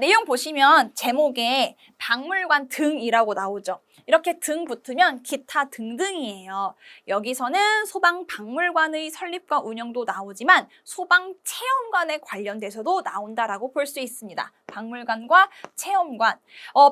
내용 보시면 제목에 박물관 등이라고 나오죠. 이렇게 등 붙으면 기타 등등이에요. 여기서는 소방박물관의 설립과 운영도 나오지만 소방체험관에 관련돼서도 나온다라고 볼 수 있습니다. 박물관과 체험관.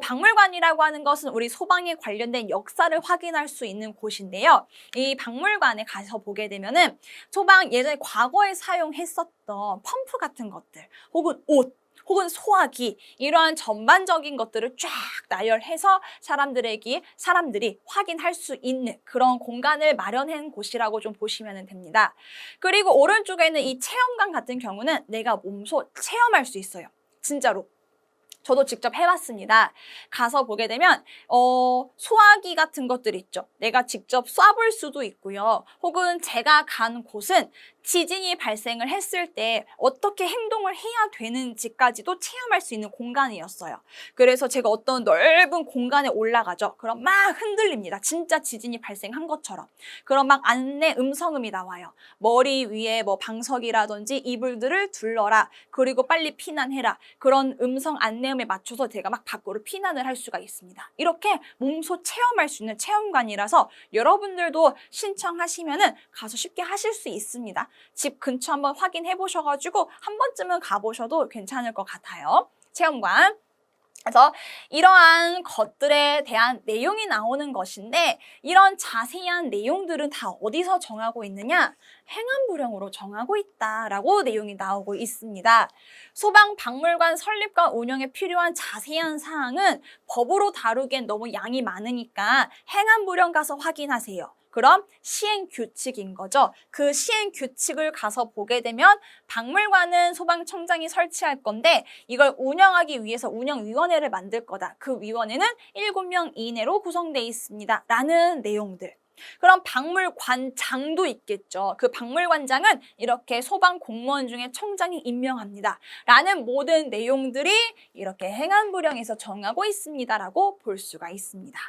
박물관이라고 하는 것은 우리 소방에 관련된 역사를 확인할 수 있는 곳인데요. 이 박물관에 가서 보게 되면은 소방 예전에 과거에 사용했었던 펌프 같은 것들 혹은 옷 혹은 소화기 이러한 전반적인 것들을 쫙 나열해서 사람들이 확인할 수 있는 그런 공간을 마련한 곳이라고 좀 보시면 됩니다. 그리고 오른쪽에 있는 이 체험관 같은 경우는 내가 몸소 체험할 수 있어요. 진짜로. 저도 직접 해봤습니다. 가서 보게 되면 소화기 같은 것들 있죠. 내가 직접 쏴볼 수도 있고요. 혹은 제가 간 곳은 지진이 발생을 했을 때 어떻게 행동을 해야 되는지까지도 체험할 수 있는 공간이었어요. 그래서 제가 어떤 넓은 공간에 올라가죠. 그럼 막 흔들립니다. 진짜 지진이 발생한 것처럼. 그럼 막 안내 음성음이 나와요. 머리 위에 뭐 방석이라든지 이불들을 둘러라. 그리고 빨리 피난해라. 그런 음성 안내음에 맞춰서 제가 막 밖으로 피난을 할 수가 있습니다. 이렇게 몸소 체험할 수 있는 체험관이라서 여러분들도 신청하시면은 가서 쉽게 하실 수 있습니다. 집 근처 한번 확인해 보셔가지고 한 번쯤은 가보셔도 괜찮을 것 같아요. 체험관. 그래서 이러한 것들에 대한 내용이 나오는 것인데 이런 자세한 내용들은 다 어디서 정하고 있느냐? 행안부령으로 정하고 있다라고 내용이 나오고 있습니다. 소방박물관 설립과 운영에 필요한 자세한 사항은 법으로 다루기엔 너무 양이 많으니까 행안부령 가서 확인하세요. 그럼 시행규칙인 거죠. 그 시행규칙을 가서 보게 되면 박물관은 소방청장이 설치할 건데 이걸 운영하기 위해서 운영위원회를 만들 거다. 그 위원회는 7명 이내로 구성되어 있습니다. 라는 내용들. 그럼 박물관장도 있겠죠. 그 박물관장은 이렇게 소방 공무원 중에 청장이 임명합니다. 라는 모든 내용들이 이렇게 행안부령에서 정하고 있습니다라고 볼 수가 있습니다.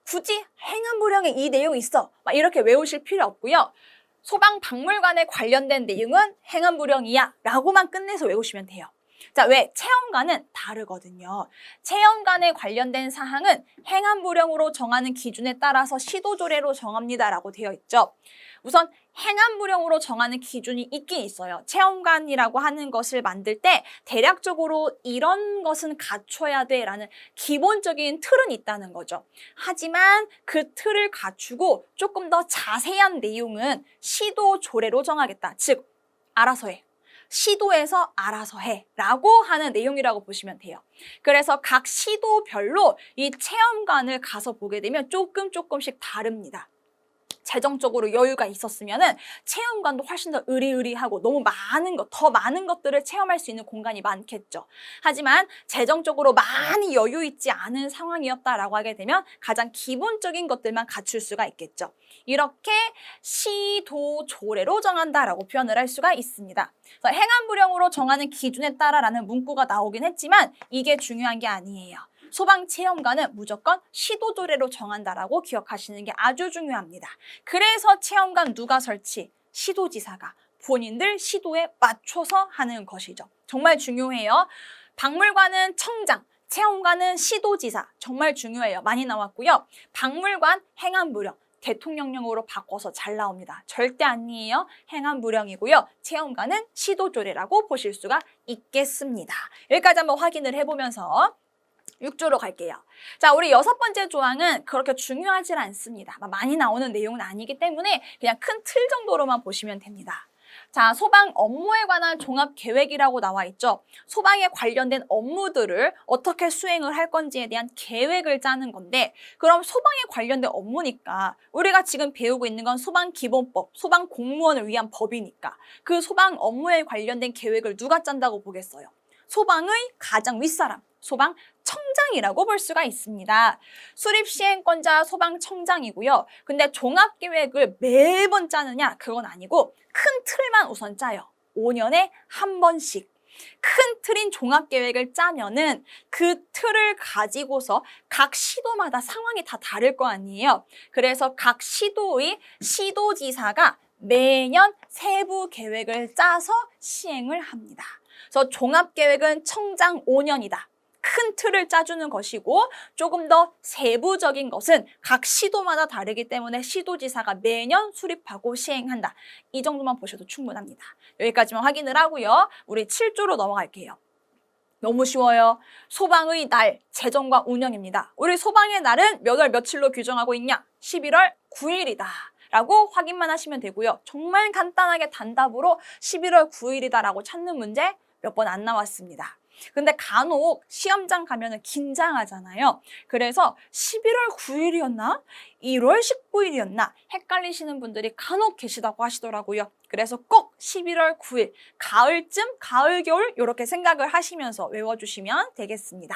굳이 행안부령에 이 내용이 있어 막 이렇게 외우실 필요 없고요. 소방박물관에 관련된 내용은 행안부령이야 라고만 끝내서 외우시면 돼요. 자, 왜? 체험관은 다르거든요. 체험관에 관련된 사항은 행안부령으로 정하는 기준에 따라서 시도조례로 정합니다라고 되어 있죠. 우선 행안부령으로 정하는 기준이 있긴 있어요. 체험관이라고 하는 것을 만들 때 대략적으로 이런 것은 갖춰야 돼라는 기본적인 틀은 있다는 거죠. 하지만 그 틀을 갖추고 조금 더 자세한 내용은 시도조례로 정하겠다. 즉, 알아서 해. 시도에서 알아서 해 라고 하는 내용이라고 보시면 돼요. 그래서 각 시도별로 이 체험관을 가서 보게 되면 조금씩 다릅니다. 재정적으로 여유가 있었으면은 체험관도 훨씬 더 으리으리하고 너무 더 많은 것들을 체험할 수 있는 공간이 많겠죠. 하지만 재정적으로 많이 여유 있지 않은 상황이었다라고 하게 되면 가장 기본적인 것들만 갖출 수가 있겠죠. 이렇게 시도조례로 정한다라고 표현을 할 수가 있습니다. 그래서 행안부령으로 정하는 기준에 따라라는 문구가 나오긴 했지만 이게 중요한 게 아니에요. 소방체험관은 무조건 시도조례로 정한다라고 기억하시는 게 아주 중요합니다. 그래서 체험관 누가 설치? 시도지사가 본인들 시도에 맞춰서 하는 것이죠. 정말 중요해요. 박물관은 청장, 체험관은 시도지사. 정말 중요해요. 많이 나왔고요. 박물관, 행안부령. 대통령령으로 바꿔서 잘 나옵니다. 절대 아니에요. 행안부령이고요. 체험관은 시도조례라고 보실 수가 있겠습니다. 여기까지 한번 확인을 해보면서 6조로 갈게요. 자, 우리 6번째 조항은 그렇게 중요하지 않습니다. 많이 나오는 내용은 아니기 때문에 그냥 큰 틀 정도로만 보시면 됩니다. 자, 소방 업무에 관한 종합계획이라고 나와 있죠. 소방에 관련된 업무들을 어떻게 수행을 할 건지에 대한 계획을 짜는 건데, 그럼 소방에 관련된 업무니까 우리가 지금 배우고 있는 건 소방기본법, 소방공무원을 위한 법이니까 그 소방 업무에 관련된 계획을 누가 짠다고 보겠어요? 소방의 가장 윗사람, 소방청장이라고 볼 수가 있습니다. 수립시행권자 소방청장이고요. 근데 종합계획을 매번 짜느냐? 그건 아니고 큰 틀만 우선 짜요. 5년에 한 번씩. 큰 틀인 종합계획을 짜면은 그 틀을 가지고서 각 시도마다 상황이 다 다를 거 아니에요. 그래서 각 시도의 시도지사가 매년 세부 계획을 짜서 시행을 합니다. 그래서 종합계획은 청장 5년이다. 큰 틀을 짜주는 것이고 조금 더 세부적인 것은 각 시도마다 다르기 때문에 시도지사가 매년 수립하고 시행한다. 이 정도만 보셔도 충분합니다. 여기까지만 확인을 하고요. 우리 7조로 넘어갈게요. 너무 쉬워요. 소방의 날, 제정과 운영입니다. 우리 소방의 날은 몇 월 며칠로 규정하고 있냐? 11월 9일이다. 라고 확인만 하시면 되고요. 정말 간단하게 단답으로 11월 9일이다 라고 찾는 문제 몇 번 안 나왔습니다. 근데 간혹 시험장 가면은 긴장하잖아요. 그래서 11월 9일이었나? 1월 19일이었나? 헷갈리시는 분들이 간혹 계시다고 하시더라고요. 그래서 꼭 11월 9일, 가을쯤, 가을, 겨울 이렇게 생각을 하시면서 외워주시면 되겠습니다.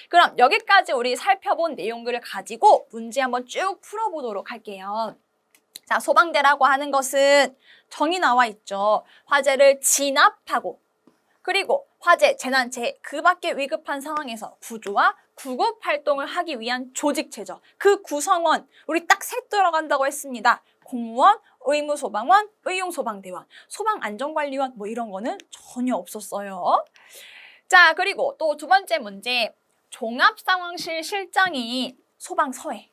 그럼 여기까지 우리 살펴본 내용들을 가지고 문제 한번 쭉 풀어보도록 할게요. 자, 소방대라고 하는 것은 정의 나와 있죠. 화재를 진압하고 그리고 화재, 재난, 재해 그 밖에 위급한 상황에서 구조와 구급 활동을 하기 위한 조직체죠. 그 구성원, 우리 딱 셋 들어간다고 했습니다. 공무원, 의무소방원, 의용소방대원, 소방안전관리원 뭐 이런 거는 전혀 없었어요. 자, 그리고 또 두 번째 문제, 종합상황실 실장이 소방서에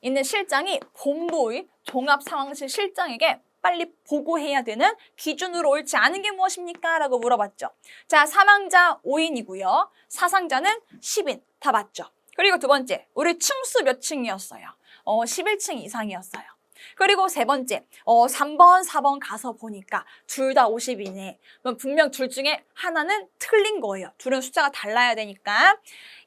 있는 실장이 본부의 종합상황실 실장에게 빨리 보고해야 되는 기준으로 옳지 않은 게 무엇입니까? 라고 물어봤죠. 자, 사망자 5인이고요. 사상자는 10인. 다 맞죠? 그리고 두 번째, 우리 층수 몇 층이었어요? 11층 이상이었어요. 그리고 세 번째, 3번, 4번 가서 보니까 둘 다 50이네. 그럼 분명 둘 중에 하나는 틀린 거예요. 둘은 숫자가 달라야 되니까.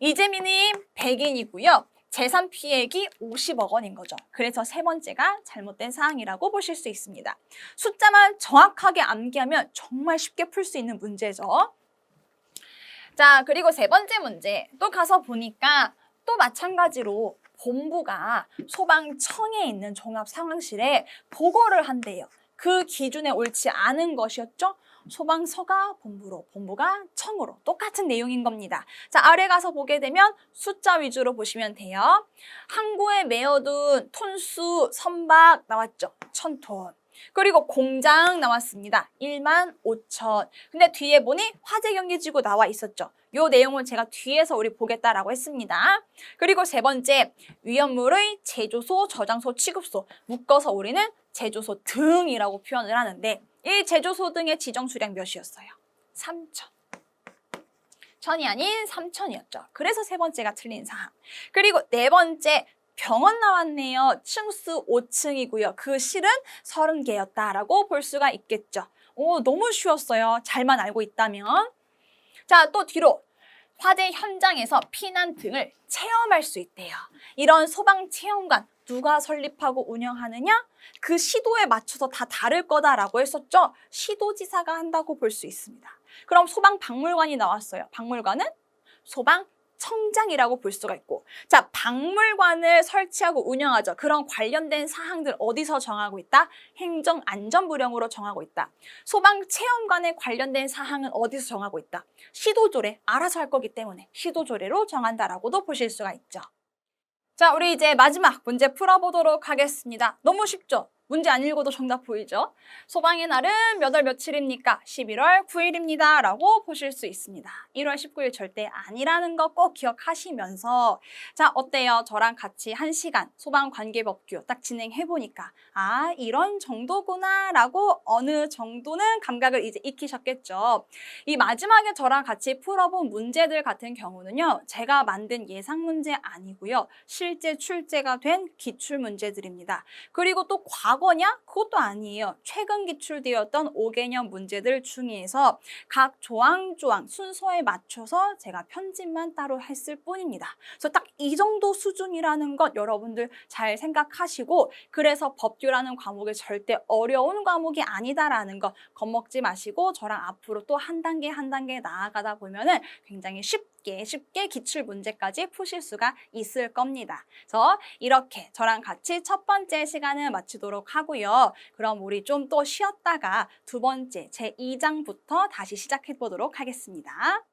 이재민님 100인이고요. 재산 피해액이 50억 원인 거죠. 그래서 세 번째가 잘못된 사항이라고 보실 수 있습니다. 숫자만 정확하게 암기하면 정말 쉽게 풀 수 있는 문제죠. 자, 그리고 세 번째 문제 또 가서 보니까 또 마찬가지로 본부가 소방청에 있는 종합상황실에 보고를 한대요. 그 기준에 옳지 않은 것이었죠. 소방서가 본부로, 본부가 청으로 똑같은 내용인 겁니다. 자, 아래 가서 보게 되면 숫자 위주로 보시면 돼요. 항구에 메어둔 톤수 선박 나왔죠. 1000톤. 그리고 공장 나왔습니다. 1만 5천. 근데 뒤에 보니 화재경계지구 나와 있었죠. 요 내용은 제가 뒤에서 우리 보겠다라고 했습니다. 그리고 세 번째, 위험물의 제조소, 저장소, 취급소. 묶어서 우리는 제조소 등이라고 표현을 하는데 이 제조소 등의 지정 수량 몇이었어요? 3천. 천이 아닌 3천이었죠. 그래서 세 번째가 틀린 사항. 그리고 네 번째, 병원 나왔네요. 층수 5층이고요. 그 실은 30개였다라고 볼 수가 있겠죠. 너무 쉬웠어요. 잘만 알고 있다면. 자, 또 뒤로 화재 현장에서 피난 등을 체험할 수 있대요. 이런 소방체험관 누가 설립하고 운영하느냐? 그 시도에 맞춰서 다 다를 거다라고 했었죠. 시도지사가 한다고 볼 수 있습니다. 그럼 소방박물관이 나왔어요. 박물관은 소방청장이라고 볼 수가 있고, 자, 박물관을 설치하고 운영하죠. 그런 관련된 사항들 어디서 정하고 있다? 행정안전부령으로 정하고 있다. 소방체험관에 관련된 사항은 어디서 정하고 있다? 시도조례, 알아서 할 거기 때문에 시도조례로 정한다라고도 보실 수가 있죠. 자, 우리 이제 마지막 문제 풀어보도록 하겠습니다. 너무 쉽죠? 문제 안 읽어도 정답 보이죠? 소방의 날은 몇 월 며칠입니까? 11월 9일입니다. 라고 보실 수 있습니다. 1월 19일 절대 아니라는 거 꼭 기억하시면서 자, 어때요? 저랑 같이 1시간 소방관계법규 딱 진행해보니까 아, 이런 정도구나 라고 어느 정도는 감각을 이제 익히셨겠죠. 이 마지막에 저랑 같이 풀어본 문제들 같은 경우는요. 제가 만든 예상 문제 아니고요. 실제 출제가 된 기출 문제들입니다. 그리고 또 과거냐? 그것도 아니에요. 최근 기출되었던 5개년 문제들 중에서 각 조항조항 순서에 맞춰서 제가 편집만 따로 했을 뿐입니다. 그래서 딱 이 정도 수준이라는 것 여러분들 잘 생각하시고 그래서 법규라는 과목이 절대 어려운 과목이 아니다라는 거 겁먹지 마시고 저랑 앞으로 또 한 단계 한 단계 나아가다 보면은 굉장히 쉽게 기출 문제까지 푸실 수가 있을 겁니다. 그래서 이렇게 저랑 같이 첫 번째 시간을 마치도록 하고요. 그럼 우리 좀 또 쉬었다가 두 번째 제2장부터 다시 시작해 보도록 하겠습니다.